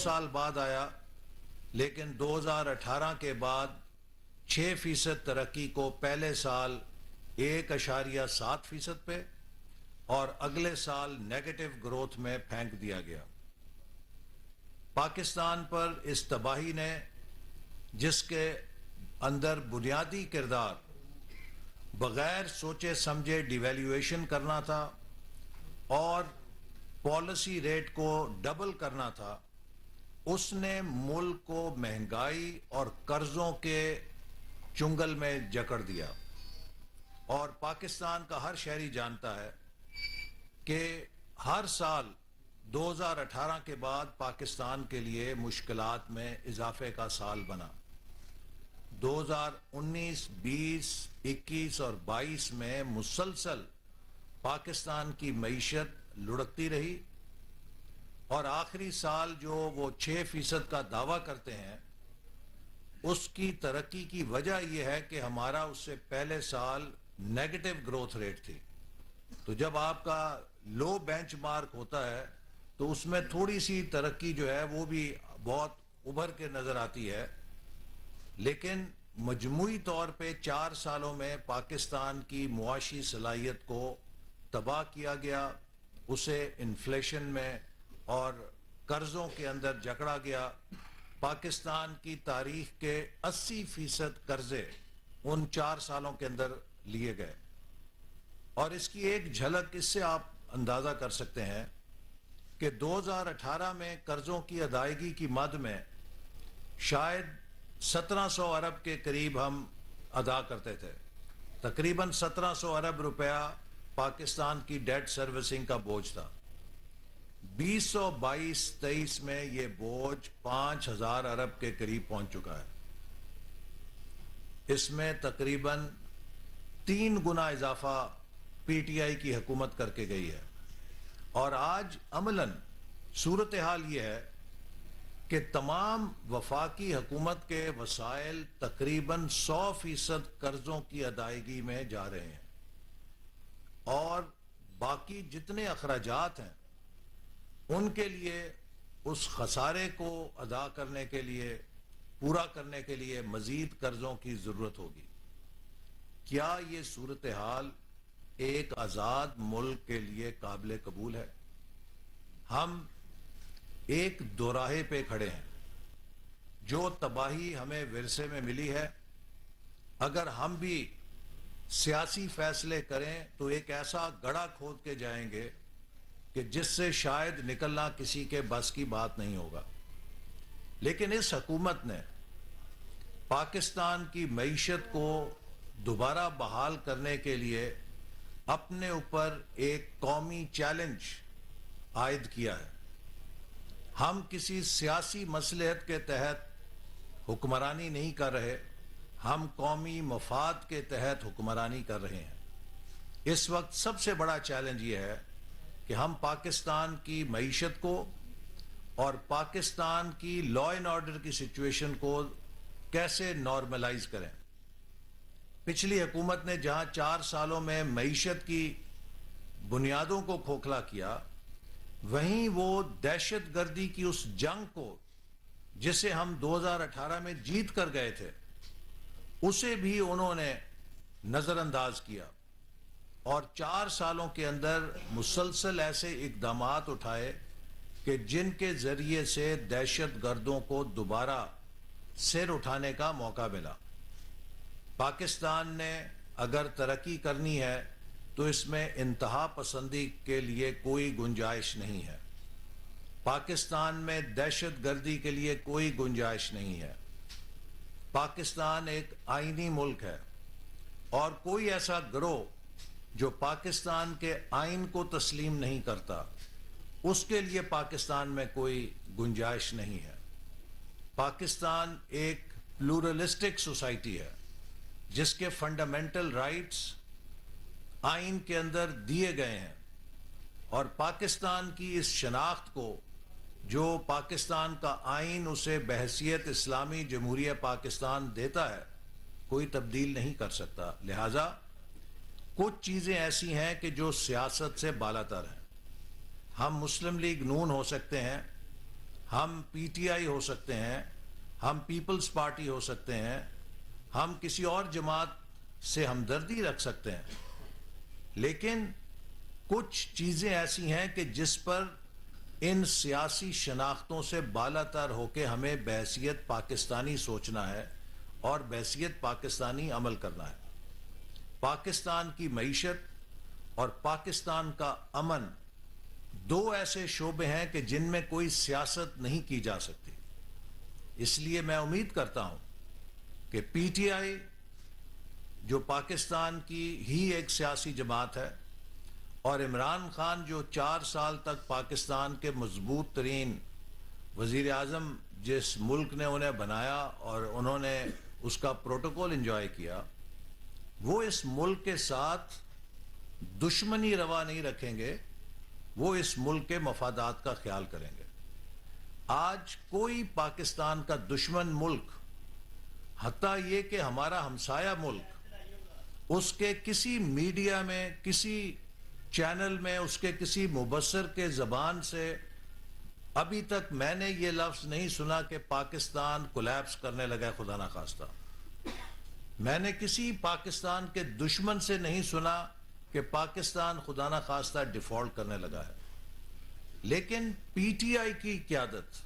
سال بعد آیا، لیکن 2018 کے بعد 6% ترقی کو پہلے سال 1.7% پہ اور اگلے سال نیگیٹو گروتھ میں پھینک دیا گیا۔ پاکستان پر اس تباہی نے، جس کے اندر بنیادی کردار بغیر سوچے سمجھے ڈیویلیویشن کرنا تھا اور پالیسی ریٹ کو ڈبل کرنا تھا، اس نے ملک کو مہنگائی اور قرضوں کے چنگل میں جکڑ دیا۔ اور پاکستان کا ہر شہری جانتا ہے کہ ہر سال 2018 کے بعد پاکستان کے لیے مشکلات میں اضافے کا سال بنا۔ 2019، 20، 21 اور 22 میں مسلسل پاکستان کی معیشت لڑکتی رہی، اور آخری سال جو وہ 6% کا دعویٰ کرتے ہیں، اس کی ترقی کی وجہ یہ ہے کہ ہمارا اس سے پہلے سال نیگیٹو گروتھ ریٹ تھی۔ تو جب آپ کا لو بینچ مارک ہوتا ہے تو اس میں تھوڑی سی ترقی جو ہے وہ بھی بہت ابھر کے نظر آتی ہے، لیکن مجموعی طور پہ 4 سالوں میں پاکستان کی معاشی صلاحیت کو تباہ کیا گیا، اسے انفلیشن میں اور قرضوں کے اندر جکڑا گیا۔ پاکستان کی تاریخ کے 80% قرضے ان 4 سالوں کے اندر لیے گئے، اور اس کی ایک جھلک اس سے آپ اندازہ کر سکتے ہیں کہ 2018 میں قرضوں کی ادائیگی کی مد میں شاید 1700 ارب کے قریب ہم ادا کرتے تھے۔ تقریباً 1700 ارب روپیہ پاکستان کی ڈیٹ سروسنگ کا بوجھ تھا۔ 2022-23 میں یہ بوجھ 5000 ارب کے قریب پہنچ چکا ہے۔ اس میں تقریباً 3 گنا اضافہ پی ٹی آئی کی حکومت کر کے گئی ہے، اور آج عملاً صورتحال یہ ہے کہ تمام وفاقی حکومت کے وسائل تقریباً 100% قرضوں کی ادائیگی میں جا رہے ہیں، اور باقی جتنے اخراجات ہیں ان کے لیے اس خسارے کو ادا کرنے کے لیے، پورا کرنے کے لیے مزید قرضوں کی ضرورت ہوگی۔ کیا یہ صورتحال ایک آزاد ملک کے لیے قابل قبول ہے؟ ہم ایک دوراہے پہ کھڑے ہیں۔ جو تباہی ہمیں ورثے میں ملی ہے، اگر ہم بھی سیاسی فیصلے کریں تو ایک ایسا گڑھا کھود کے جائیں گے کہ جس سے شاید نکلنا کسی کے بس کی بات نہیں ہوگا۔ لیکن اس حکومت نے پاکستان کی معیشت کو دوبارہ بحال کرنے کے لیے اپنے اوپر ایک قومی چیلنج عائد کیا ہے۔ ہم کسی سیاسی مصلحت کے تحت حکمرانی نہیں کر رہے، ہم قومی مفاد کے تحت حکمرانی کر رہے ہیں۔ اس وقت سب سے بڑا چیلنج یہ ہے کہ ہم پاکستان کی معیشت کو اور پاکستان کی لا اینڈ آرڈر کی سچویشن کو کیسے نارملائز کریں۔ پچھلی حکومت نے جہاں 4 سالوں میں معیشت کی بنیادوں کو کھوکھلا کیا، وہیں وہ دہشت گردی کی اس جنگ کو جسے ہم 2018 میں جیت کر گئے تھے، اسے بھی انہوں نے نظر انداز کیا، اور 4 سالوں کے اندر مسلسل ایسے اقدامات اٹھائے کہ جن کے ذریعے سے دہشت گردوں کو دوبارہ سر اٹھانے کا موقع ملا۔ پاکستان نے اگر ترقی کرنی ہے تو اس میں انتہا پسندی کے لیے کوئی گنجائش نہیں ہے۔ پاکستان میں دہشت گردی کے لیے کوئی گنجائش نہیں ہے۔ پاکستان ایک آئینی ملک ہے، اور کوئی ایسا گروہ جو پاکستان کے آئین کو تسلیم نہیں کرتا، اس کے لیے پاکستان میں کوئی گنجائش نہیں ہے۔ پاکستان ایک پلورلسٹک سوسائٹی ہے جس کے فنڈامنٹل رائٹس آئین کے اندر دیے گئے ہیں، اور پاکستان کی اس شناخت کو جو پاکستان کا آئین اسے بحیثیت اسلامی جمہوریہ پاکستان دیتا ہے، کوئی تبدیل نہیں کر سکتا۔ لہذا کچھ چیزیں ایسی ہیں کہ جو سیاست سے بالاتر ہیں۔ ہم مسلم لیگ نون ہو سکتے ہیں، ہم پی ٹی آئی ہو سکتے ہیں, ہم پیپلز پارٹی ہو سکتے ہیں, ہم کسی اور جماعت سے ہمدردی رکھ سکتے ہیں, لیکن کچھ چیزیں ایسی ہیں کہ جس پر ان سیاسی شناختوں سے بالا تر ہو کے ہمیں بحیثیت پاکستانی سوچنا ہے اور بحیثیت پاکستانی عمل کرنا ہے. پاکستان کی معیشت اور پاکستان کا امن دو ایسے شعبے ہیں کہ جن میں کوئی سیاست نہیں کی جا سکتی. اس لیے میں امید کرتا ہوں کہ پی ٹی آئی جو پاکستان کی ہی ایک سیاسی جماعت ہے, اور عمران خان جو 4 سال تک پاکستان کے مضبوط ترین وزیر اعظم جس ملک نے انہیں بنایا اور انہوں نے اس کا پروٹوکول انجوائے کیا, وہ اس ملک کے ساتھ دشمنی روا نہیں رکھیں گے, وہ اس ملک کے مفادات کا خیال کریں گے. آج کوئی پاکستان کا دشمن ملک, حتیٰ یہ کہ ہمارا ہمسایہ ملک, اس کے کسی میڈیا میں, کسی چینل میں, اس کے کسی مبصر کے زبان سے ابھی تک میں نے یہ لفظ نہیں سنا کہ پاکستان کولیپس کرنے لگا ہے. خدا نخواستہ میں نے کسی پاکستان کے دشمن سے نہیں سنا کہ پاکستان خدا نخواستہ ڈیفالٹ کرنے لگا ہے. لیکن پی ٹی آئی کی قیادت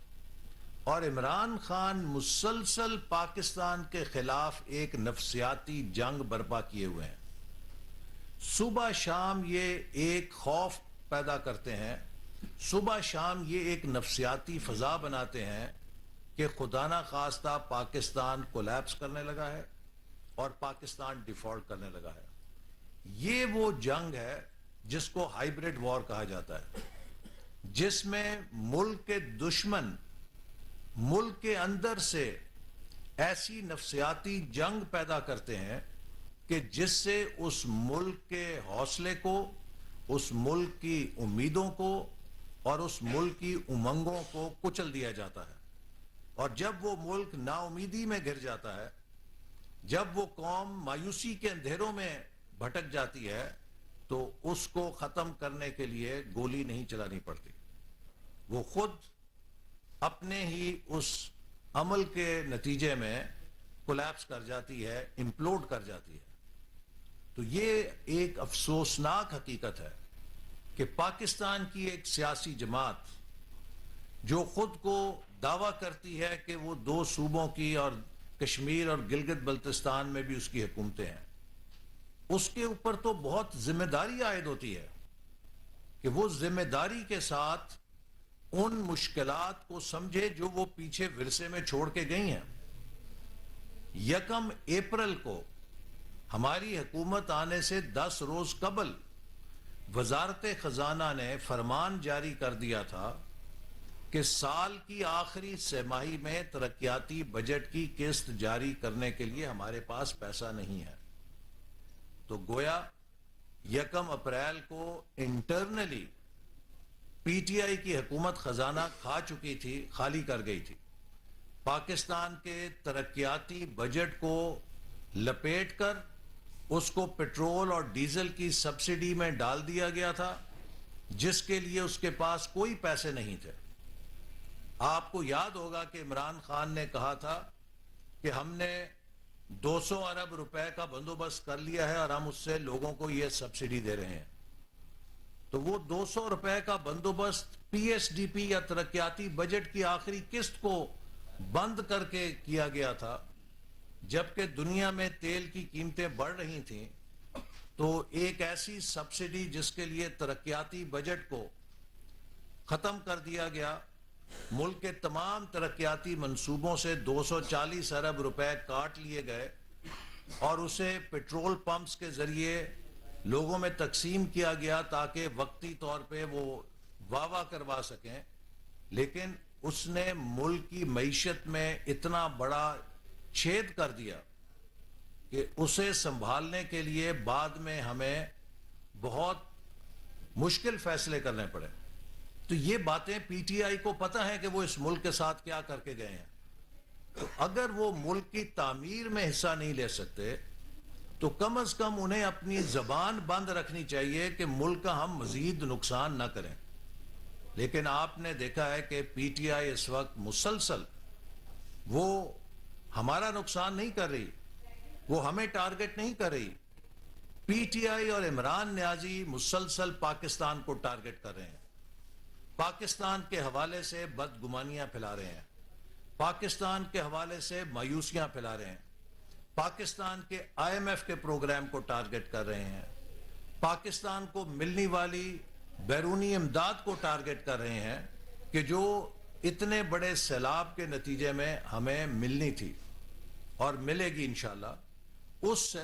اور عمران خان مسلسل پاکستان کے خلاف ایک نفسیاتی جنگ برپا کیے ہوئے ہیں. صبح شام یہ ایک خوف پیدا کرتے ہیں, صبح شام یہ ایک نفسیاتی فضا بناتے ہیں کہ خدا نخواستہ پاکستان کولیپس کرنے لگا ہے اور پاکستان ڈیفالٹ کرنے لگا ہے. یہ وہ جنگ ہے جس کو ہائیبریڈ وار کہا جاتا ہے, جس میں ملک کے دشمن ملک کے اندر سے ایسی نفسیاتی جنگ پیدا کرتے ہیں کہ جس سے اس ملک کے حوصلے کو, اس ملک کی امیدوں کو اور اس ملک کی امنگوں کو کچل دیا جاتا ہے. اور جب وہ ملک نا امیدی میں گر جاتا ہے, جب وہ قوم مایوسی کے اندھیروں میں بھٹک جاتی ہے, تو اس کو ختم کرنے کے لیے گولی نہیں چلانی پڑتی, وہ خود اپنے ہی اس عمل کے نتیجے میں کولیپس کر جاتی ہے, امپلوڈ کر جاتی ہے. تو یہ ایک افسوسناک حقیقت ہے کہ پاکستان کی ایک سیاسی جماعت جو خود کو دعویٰ کرتی ہے کہ وہ 2 صوبوں کی اور کشمیر اور گلگت بلتستان میں بھی اس کی حکومتیں ہیں, اس کے اوپر تو بہت ذمہ داری عائد ہوتی ہے کہ وہ ذمہ داری کے ساتھ ان مشکلات کو سمجھے جو وہ پیچھے ورثے میں چھوڑ کے گئی ہیں. 1 اپریل کو ہماری حکومت آنے سے 10 روز قبل وزارت خزانہ نے فرمان جاری کر دیا تھا کہ سال کی آخری سہ ماہی میں ترقیاتی بجٹ کی قسط جاری کرنے کے لیے ہمارے پاس پیسہ نہیں ہے. تو گویا 1 اپریل کو انٹرنلی پی ٹی آئی کی حکومت خزانہ کھا چکی تھی, خالی کر گئی تھی. پاکستان کے ترقیاتی بجٹ کو لپیٹ کر اس کو پیٹرول اور ڈیزل کی سبسڈی میں ڈال دیا گیا تھا, جس کے لیے اس کے پاس کوئی پیسے نہیں تھے. آپ کو یاد ہوگا کہ عمران خان نے کہا تھا کہ ہم نے 200 ارب روپے کا بندوبست کر لیا ہے اور ہم اس سے لوگوں کو یہ سبسڈی دے رہے ہیں. تو وہ 200 روپے کا بندوبست پی ایس ڈی پی یا ترقیاتی بجٹ کی آخری قسط کو بند کر کے کیا گیا تھا, جبکہ دنیا میں تیل کی قیمتیں بڑھ رہی تھیں. تو ایک ایسی سبسڈی جس کے لیے ترقیاتی بجٹ کو ختم کر دیا گیا, ملک کے تمام ترقیاتی منصوبوں سے 240 ارب روپے کاٹ لیے گئے اور اسے پیٹرول پمپس کے ذریعے لوگوں میں تقسیم کیا گیا تاکہ وقتی طور پہ وہ واہ کروا سکیں. لیکن اس نے ملک کی معیشت میں اتنا بڑا چھید کر دیا کہ اسے سنبھالنے کے لیے بعد میں ہمیں بہت مشکل فیصلے کرنے پڑے. تو یہ باتیں پی ٹی آئی کو پتہ ہے کہ وہ اس ملک کے ساتھ کیا کر کے گئے ہیں. تو اگر وہ ملک کی تعمیر میں حصہ نہیں لے سکتے تو کم از کم انہیں اپنی زبان بند رکھنی چاہیے کہ ملک کا ہم مزید نقصان نہ کریں. لیکن آپ نے دیکھا ہے کہ پی ٹی آئی اس وقت مسلسل وہ ہمارا نقصان نہیں کر رہی, وہ ہمیں ٹارگٹ نہیں کر رہی. پی ٹی آئی اور عمران نیازی مسلسل پاکستان کو ٹارگٹ کر رہے ہیں, پاکستان کے حوالے سے بدگمانیاں پھیلا رہے ہیں, پاکستان کے حوالے سے مایوسیاں پھیلا رہے ہیں, پاکستان کے آئی ایم ایف کے پروگرام کو ٹارگٹ کر رہے ہیں, پاکستان کو ملنے والی بیرونی امداد کو ٹارگٹ کر رہے ہیں کہ جو اتنے بڑے سیلاب کے نتیجے میں ہمیں ملنی تھی اور ملے گی انشاءاللہ. اس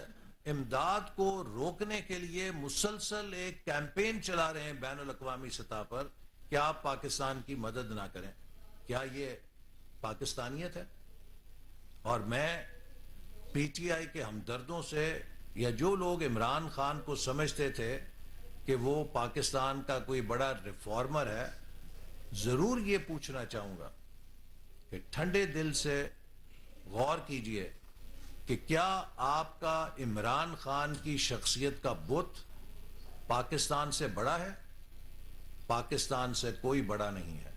امداد کو روکنے کے لیے مسلسل ایک کیمپین چلا رہے ہیں بین الاقوامی سطح پر کہ آپ پاکستان کی مدد نہ کریں. کیا یہ پاکستانیت ہے؟ اور میں پی ٹی آئی کے ہمدردوں سے, یا جو لوگ عمران خان کو سمجھتے تھے کہ وہ پاکستان کا کوئی بڑا ریفارمر ہے, ضرور یہ پوچھنا چاہوں گا کہ ٹھنڈے دل سے غور کیجئے کہ کیا آپ کا عمران خان کی شخصیت کا بت پاکستان سے بڑا ہے؟ پاکستان سے کوئی بڑا نہیں ہے.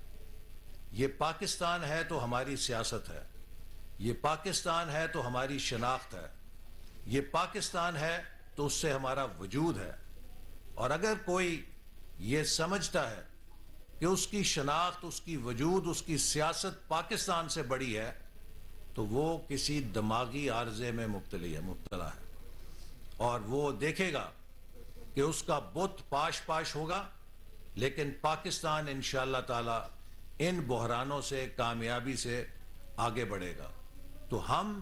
یہ پاکستان ہے تو ہماری سیاست ہے, یہ پاکستان ہے تو ہماری شناخت ہے, یہ پاکستان ہے تو اس سے ہمارا وجود ہے. اور اگر کوئی یہ سمجھتا ہے کہ اس کی شناخت, اس کی وجود, اس کی سیاست پاکستان سے بڑی ہے تو وہ کسی دماغی عارضے میں مبتلا ہے, اور وہ دیکھے گا کہ اس کا بت پاش پاش ہوگا, لیکن پاکستان انشاءاللہ تعالی ان بحرانوں سے کامیابی سے آگے بڑھے گا. تو ہم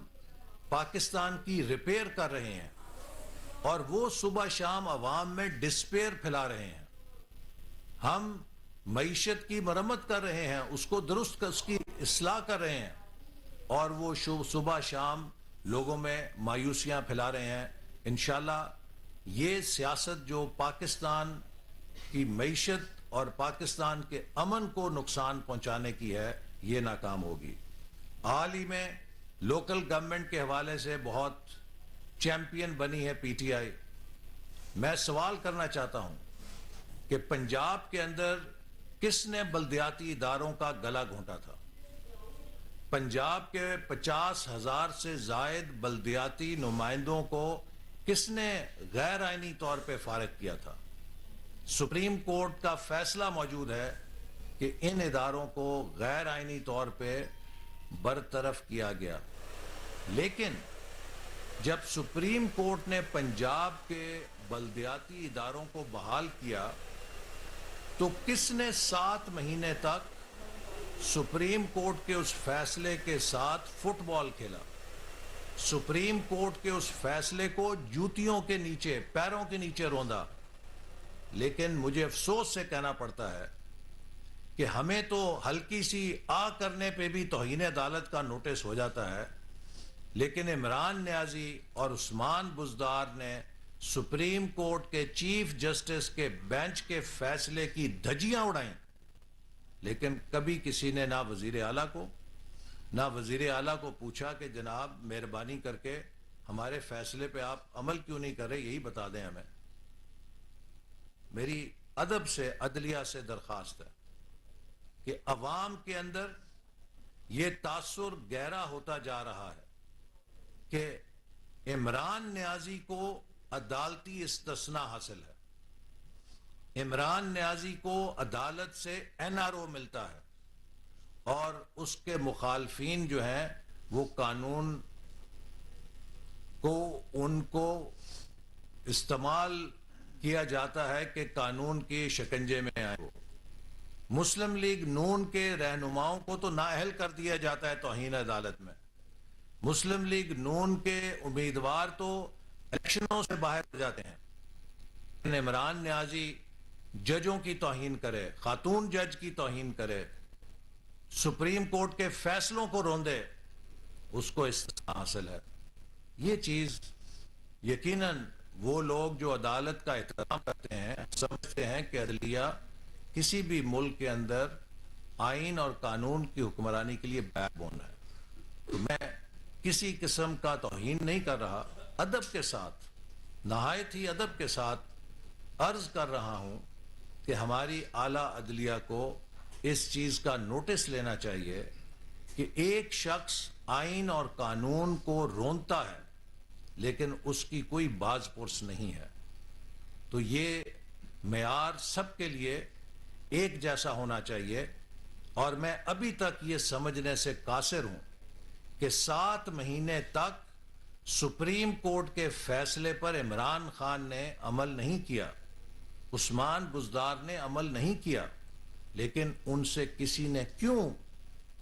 پاکستان کی ریپیئر کر رہے ہیں اور وہ صبح شام عوام میں ڈسپیئر پھیلا رہے ہیں. ہم معیشت کی مرمت کر رہے ہیں, اس کو درست اس کی اصلاح کر رہے ہیں, اور وہ صبح شام لوگوں میں مایوسیاں پھیلا رہے ہیں. انشاءاللہ یہ سیاست جو پاکستان کی معیشت اور پاکستان کے امن کو نقصان پہنچانے کی ہے, یہ ناکام ہوگی. حال ہی میں لوکل گورنمنٹ کے حوالے سے بہت چیمپئن بنی ہے پی ٹی آئی. میں سوال کرنا چاہتا ہوں کہ پنجاب کے اندر کس نے بلدیاتی اداروں کا گلا گھونٹا تھا؟ پنجاب کے 50,000 سے زائد بلدیاتی نمائندوں کو کس نے غیر آئینی طور پہ فارغ کیا تھا؟ سپریم کورٹ کا فیصلہ موجود ہے کہ ان اداروں کو غیر آئینی طور پہ برطرف کیا گیا. لیکن جب سپریم کورٹ نے پنجاب کے بلدیاتی اداروں کو بحال کیا تو کس نے 7 مہینے تک سپریم کورٹ کے اس فیصلے کے ساتھ فٹ بال کھیلا؟ سپریم کورٹ کے اس فیصلے کو جوتیوں کے نیچے, پیروں کے نیچے روندا. لیکن مجھے افسوس سے کہنا پڑتا ہے کہ ہمیں تو ہلکی سی آ کرنے پہ بھی توہین عدالت کا نوٹس ہو جاتا ہے, لیکن عمران نیازی اور عثمان بزدار نے سپریم کورٹ کے چیف جسٹس کے بینچ کے فیصلے کی دھجیاں اڑائیں, لیکن کبھی کسی نے نہ وزیر اعلیٰ کو پوچھا کہ جناب مہربانی کر کے ہمارے فیصلے پہ آپ عمل کیوں نہیں کر رہے, یہی بتا دیں ہمیں. میری ادب سے عدلیہ سے درخواست ہے کہ عوام کے اندر یہ تاثر گہرا ہوتا جا رہا ہے کہ عمران نیازی کو عدالتی استثناء حاصل ہے, عمران نیازی کو عدالت سے این آر او ملتا ہے, اور اس کے مخالفین جو ہیں وہ قانون کو ان کو استعمال کیا جاتا ہے کہ قانون کے شکنجے میں آئے. مسلم لیگ نون کے رہنماؤں کو تو نااہل کر دیا جاتا ہے توہین عدالت میں. مسلم لیگ نون کے امیدوار تو الیکشنوں سے باہر ہو جاتے ہیں. عمران نیازی ججوں کی توہین کرے, خاتون جج کی توہین کرے, سپریم کورٹ کے فیصلوں کو روندے, اس کو استثناء حاصل ہے. یہ چیز یقیناً وہ لوگ جو عدالت کا احترام کرتے ہیں سمجھتے ہیں کہ عدلیہ کسی بھی ملک کے اندر آئین اور قانون کی حکمرانی کے لیے بیک بون ہے. تو میں کسی قسم کا توہین نہیں کر رہا, ادب کے ساتھ, نہایت ہی ادب کے ساتھ عرض کر رہا ہوں کہ ہماری اعلیٰ عدلیہ کو اس چیز کا نوٹس لینا چاہیے کہ ایک شخص آئین اور قانون کو رونتا ہے لیکن اس کی کوئی باز پرس نہیں ہے. تو یہ معیار سب کے لیے ایک جیسا ہونا چاہیے. اور میں ابھی تک یہ سمجھنے سے قاصر ہوں کہ 7 مہینے تک سپریم کورٹ کے فیصلے پر عمران خان نے عمل نہیں کیا, عثمان بزدار نے عمل نہیں کیا, لیکن ان سے کسی نے کیوں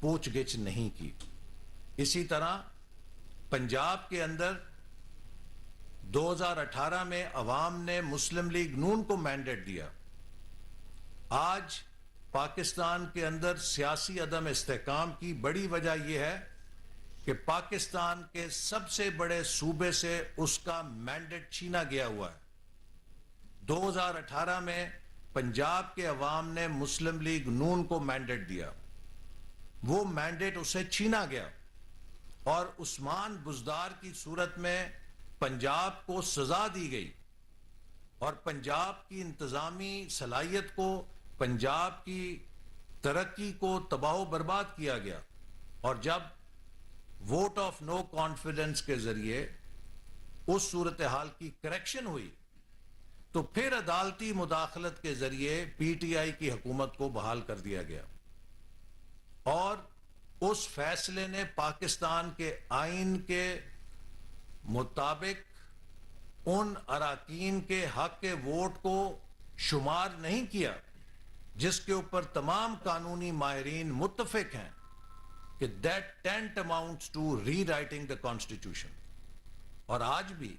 پوچھ گچھ نہیں کی. اسی طرح پنجاب کے اندر 2018 میں عوام نے مسلم لیگ نون کو مینڈیٹ دیا. آج پاکستان کے اندر سیاسی عدم استحکام کی بڑی وجہ یہ ہے کہ پاکستان کے سب سے بڑے صوبے سے اس کا مینڈیٹ چھینا گیا ہوا ہے. 2018 میں پنجاب کے عوام نے مسلم لیگ نون کو مینڈیٹ دیا, وہ مینڈیٹ اسے چھینا گیا اور عثمان بزدار کی صورت میں پنجاب کو سزا دی گئی اور پنجاب کی انتظامی صلاحیت کو, پنجاب کی ترقی کو تباہ و برباد کیا گیا. اور جب ووٹ آف نو کانفیڈنس کے ذریعے اس صورتحال کی کریکشن ہوئی تو پھر عدالتی مداخلت کے ذریعے پی ٹی آئی کی حکومت کو بحال کر دیا گیا. اور اس فیصلے نے پاکستان کے آئین کے مطابق ان اراکین کے حق کے ووٹ کو شمار نہیں کیا جس کے اوپر تمام قانونی ماہرین متفق ہیں کہ that tent amounts to rewriting the constitution. اور آج بھی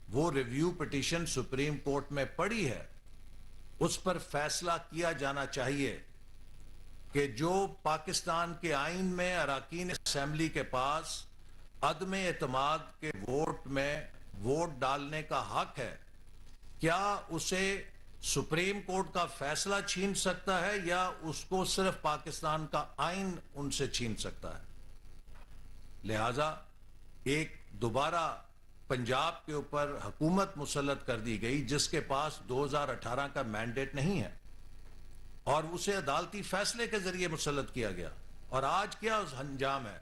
وہ ریویو پٹیشن سپریم کورٹ میں پڑی ہے, اس پر فیصلہ کیا جانا چاہیے کہ جو پاکستان کے آئین میں اراکین اسمبلی کے پاس عدم اعتماد کے ووٹ میں ووٹ ڈالنے کا حق ہے, کیا اسے سپریم کورٹ کا فیصلہ چھین سکتا ہے یا اس کو صرف پاکستان کا آئین ان سے چھین سکتا ہے. لہذا ایک دوبارہ پنجاب کے اوپر حکومت مسلط کر دی گئی جس کے پاس 2018 کا مینڈیٹ نہیں ہے اور اسے عدالتی فیصلے کے ذریعے مسلط کیا گیا. اور آج کیا انجام ہے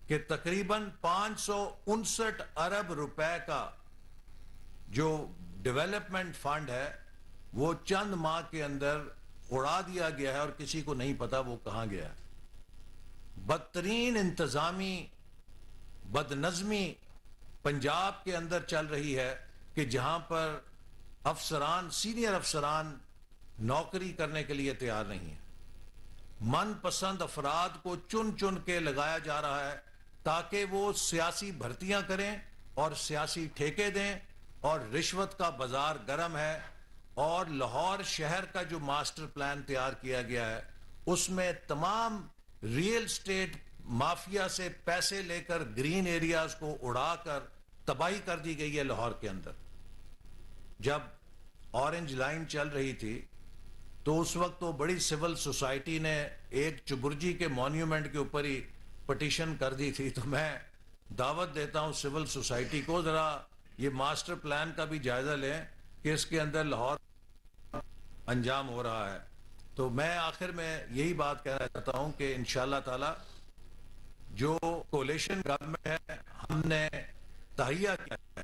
کہ تقریباً 559 ارب روپے کا جو ڈیولپمنٹ فنڈ ہے وہ چند ماہ کے اندر اڑا دیا گیا ہے اور کسی کو نہیں پتا وہ کہاں گیا ہے. بدترین انتظامی بدنظمی پنجاب کے اندر چل رہی ہے کہ جہاں پر افسران, سینئر افسران نوکری کرنے کے لیے تیار نہیں ہیں. من پسند افراد کو چن چن کے لگایا جا رہا ہے تاکہ وہ سیاسی بھرتیاں کریں اور سیاسی ٹھیکے دیں, اور رشوت کا بازار گرم ہے. اور لاہور شہر کا جو ماسٹر پلان تیار کیا گیا ہے اس میں تمام ریل اسٹیٹ مافیا سے پیسے لے کر گرین ایریاز کو اڑا کر تباہی کر دی گئی ہے لاہور کے اندر. جب اورنج لائن چل رہی تھی تو اس وقت تو بڑی سول سوسائٹی نے ایک چبرجی کے مونیومنٹ کے اوپر ہی پٹیشن کر دی تھی. تو میں دعوت دیتا ہوں سول سوسائٹی کو, ذرا یہ ماسٹر پلان کا بھی جائزہ لیں کہ اس کے اندر لاہور انجام ہو رہا ہے. تو میں آخر میں یہی بات کہنا چاہتا ہوں کہ انشاءاللہ تعالی جو کولیشن گورنمنٹ ہے ہم نے تہیہ کیا ہے,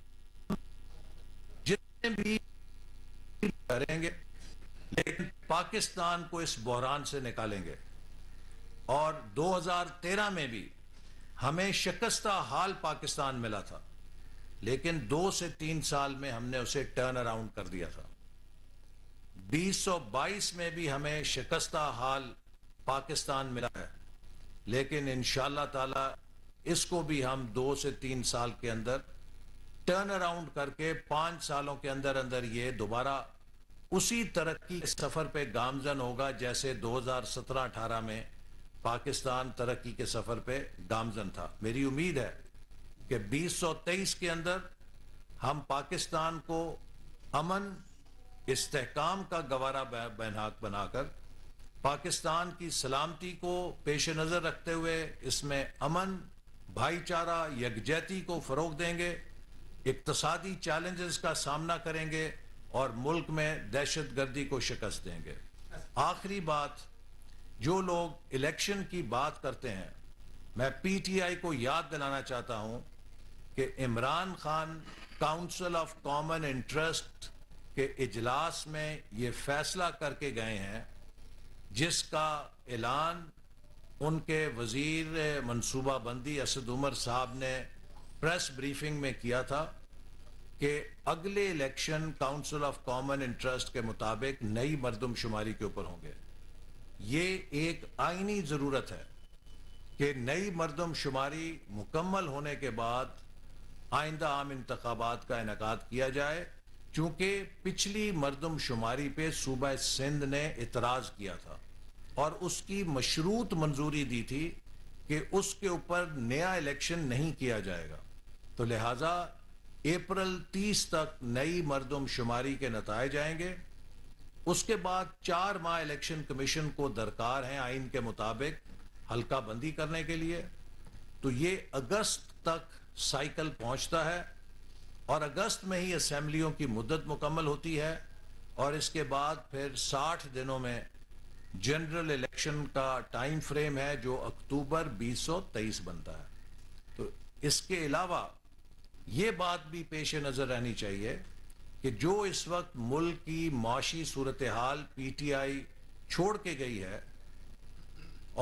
جتنے بھی کریں گے لیکن پاکستان کو اس بحران سے نکالیں گے. اور 2013 میں بھی ہمیں شکستہ حال پاکستان ملا تھا لیکن 2 سے 3 سال میں ہم نے اسے ٹرن اراؤنڈ کر دیا تھا. 2022 میں بھی ہمیں شکستہ حال پاکستان ملا ہے لیکن انشاءاللہ تعالی اس کو بھی ہم 2 سے 3 سال کے اندر ٹرن اراؤنڈ کر کے 5 سالوں کے اندر اندر یہ دوبارہ اسی ترقی کے سفر پہ گامزن ہوگا جیسے 2017-18 میں پاکستان ترقی کے سفر پہ گامزن تھا. میری امید ہے کہ 2023 کے اندر ہم پاکستان کو امن استحکام کا گوارا بیناک بنا کر پاکستان کی سلامتی کو پیش نظر رکھتے ہوئے اس میں امن, بھائی چارہ, یکجہتی کو فروغ دیں گے, اقتصادی چیلنجز کا سامنا کریں گے اور ملک میں دہشت گردی کو شکست دیں گے۔ آخری بات، جو لوگ الیکشن کی بات کرتے ہیں، میں پی ٹی آئی کو یاد دلانا چاہتا ہوں کہ Imran Khan council of common interest کے اجلاس میں یہ فیصلہ کر کے گئے ہیں، جس کا اعلان ان کے وزیر منصوبہ بندی اسد عمر صاحب نے پریس بریفنگ میں کیا تھا کہ اگلے election council of common interest کے مطابق نئی مردم شماری کے اوپر ہوں گے۔ یہ ایک آئینی ضرورت ہے کہ نئی مردم شماری مکمل ہونے کے بعد آئندہ عام انتخابات کا انعقاد کیا جائے، چونکہ پچھلی مردم شماری پہ صوبہ سندھ نے اعتراض کیا تھا اور اس کی مشروط منظوری دی تھی کہ اس کے اوپر نیا الیکشن نہیں کیا جائے گا، تو لہٰذا اپریل 30 تک نئی مردم شماری کے نتائج آئیں گے۔ اس کے بعد 4 ماہ الیکشن کمیشن کو درکار ہیں آئین کے مطابق حلقہ بندی کرنے کے لیے، تو یہ اگست تک سائیکل پہنچتا ہے اور اگست میں ہی اسمبلیوں کی مدت مکمل ہوتی ہے، اور اس کے بعد پھر 60 دنوں میں جنرل الیکشن کا ٹائم فریم ہے جو اکتوبر 2023 بنتا ہے۔ تو اس کے علاوہ یہ بات بھی پیش نظر رہنی چاہیے کہ جو اس وقت ملک کی معاشی صورتحال پی ٹی آئی چھوڑ کے گئی ہے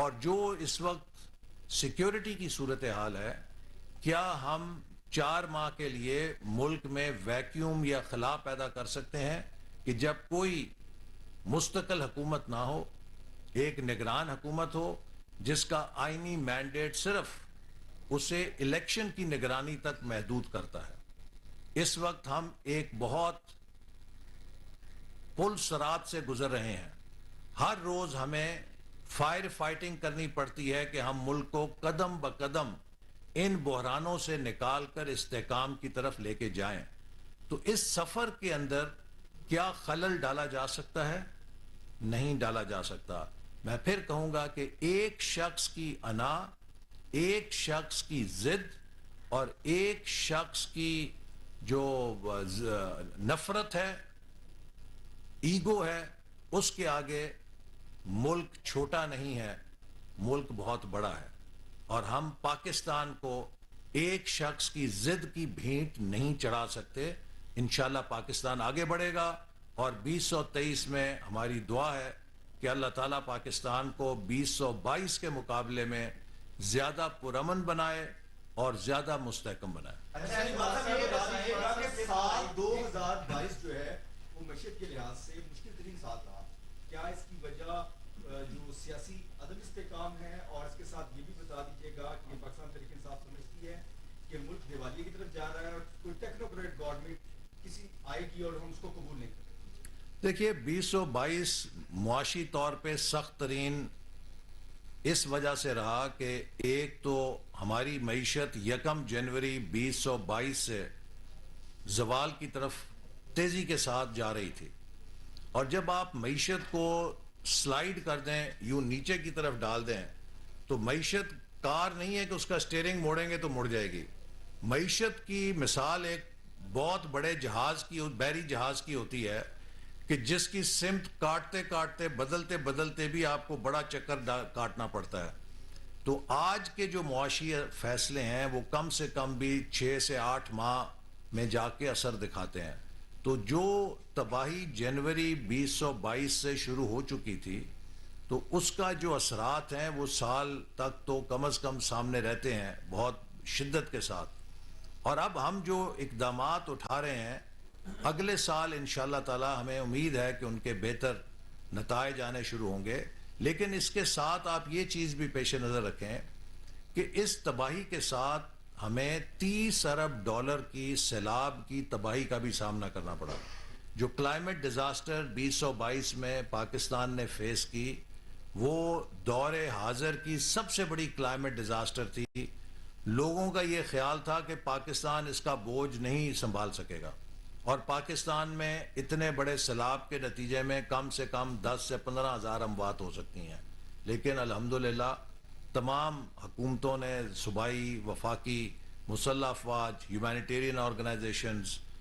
اور جو اس وقت سیکیورٹی کی صورتحال ہے، کیا ہم 4 ماہ کے لیے ملک میں ویکیوم یا خلا پیدا کر سکتے ہیں کہ جب کوئی مستقل حکومت نہ ہو، ایک نگران حکومت ہو جس کا آئینی مینڈیٹ صرف اسے الیکشن کی نگرانی تک محدود کرتا ہے؟ اس وقت ہم ایک بہت پل صراط سے گزر رہے ہیں۔ ہر روز ہمیں فائر فائٹنگ کرنی پڑتی ہے کہ ہم ملک کو قدم بقدم ان بحرانوں سے نکال کر استحکام کی طرف لے کے جائیں۔ تو اس سفر کے اندر کیا خلل ڈالا جا سکتا ہے؟ نہیں ڈالا جا سکتا۔ میں پھر کہوں گا کہ ایک شخص کی انا، ایک شخص کی ضد اور ایک شخص کی جو نفرت ہے، ایگو ہے، اس کے آگے ملک چھوٹا نہیں ہے، ملک بہت بڑا ہے، اور ہم پاکستان کو ایک شخص کی ضد کی بھینٹ نہیں چڑھا سکتے۔ انشاءاللہ پاکستان آگے بڑھے گا، اور 2023 میں ہماری دعا ہے کہ اللہ تعالیٰ پاکستان کو 2022 کے مقابلے میں زیادہ پرامن بنائے اور زیادہ مستحکم بنائے۔ سال 2022 جو ہے وہ معیشت کے لحاظ سے مشکل ترین سال رہا، کیا اس کی وجہ جو سیاسی عدم استحکام ہے، اور اس کے ساتھ یہ بھی بتا دیجیے گا کہ پاکستان تحریک انصاف سمجھتی ہے کہ ملک دیوالیے کی طرف جا رہا ہے اور کوئی ٹیکنوکریٹ گورنمنٹ کسی آئے گی اور ہم اس کو قبول نہیں کریں؟ دیکھیے 2022 معاشی طور پہ سخت ترین اس وجہ سے رہا کہ ایک تو ہماری معیشت 1 جنوری 2022 سے زوال کی طرف تیزی کے ساتھ جا رہی تھی، اور جب آپ معیشت کو سلائیڈ کر دیں، یوں نیچے کی طرف ڈال دیں، تو معیشت کار نہیں ہے کہ اس کا سٹیئرنگ موڑیں گے تو مڑ جائے گی۔ معیشت کی مثال ایک بہت بڑے جہاز کی، بحری جہاز کی ہوتی ہے کہ جس کی سمت کاٹتے کاٹتے بدلتے بدلتے بھی آپ کو بڑا چکر کاٹنا پڑتا ہے۔ تو آج کے جو معاشی فیصلے ہیں وہ کم سے کم بھی 6 سے 8 ماہ میں جا کے اثر دکھاتے ہیں۔ تو جو تباہی جنوری 2022 سے شروع ہو چکی تھی، تو اس کا جو اثرات ہیں وہ سال تک تو کم از کم سامنے رہتے ہیں بہت شدت کے ساتھ، اور اب ہم جو اقدامات اٹھا رہے ہیں اگلے سال انشاءاللہ تعالی ہمیں امید ہے کہ ان کے بہتر نتائج آنے شروع ہوں گے۔ لیکن اس کے ساتھ آپ یہ چیز بھی پیش نظر رکھیں کہ اس تباہی کے ساتھ ہمیں $30 ارب کی سیلاب کی تباہی کا بھی سامنا کرنا پڑا۔ جو کلائمیٹ ڈیزاسٹر 2022 میں پاکستان نے فیس کی، وہ دور حاضر کی سب سے بڑی کلائمیٹ ڈیزاسٹر تھی۔ لوگوں کا یہ خیال تھا کہ پاکستان اس کا بوجھ نہیں سنبھال سکے گا، اور پاکستان میں اتنے بڑے سیلاب کے نتیجے میں کم سے کم 10 سے 15 ہزار اموات ہو سکتی ہیں۔ لیکن الحمدللہ تمام حکومتوں نے، صوبائی، وفاقی، مسلح افواج، ہیومینیٹیرین آرگنائزیشنز،